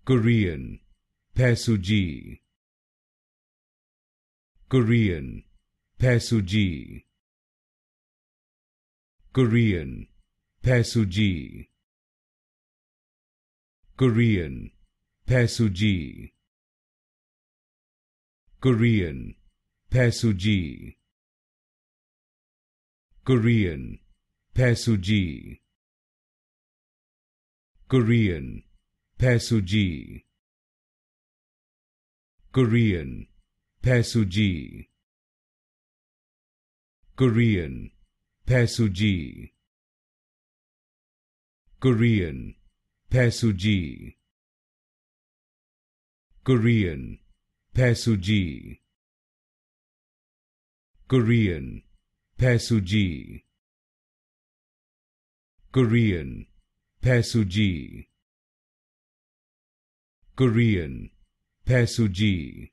Korean, Bae Suzy. Korean, Bae Suzy. Korean, Bae Suzy. Korean, Bae Suzy. Korean, Bae Suzy. Korean, Bae Suzy. Korean, Bae Suzy. Korean, Bae Suzy. Korean, Bae Suzy. Korean, Bae Suzy. Korean, Bae Suzy. Korean, Bae Suzy. Korean, Bae Suzy. Korean, Bae Suzy.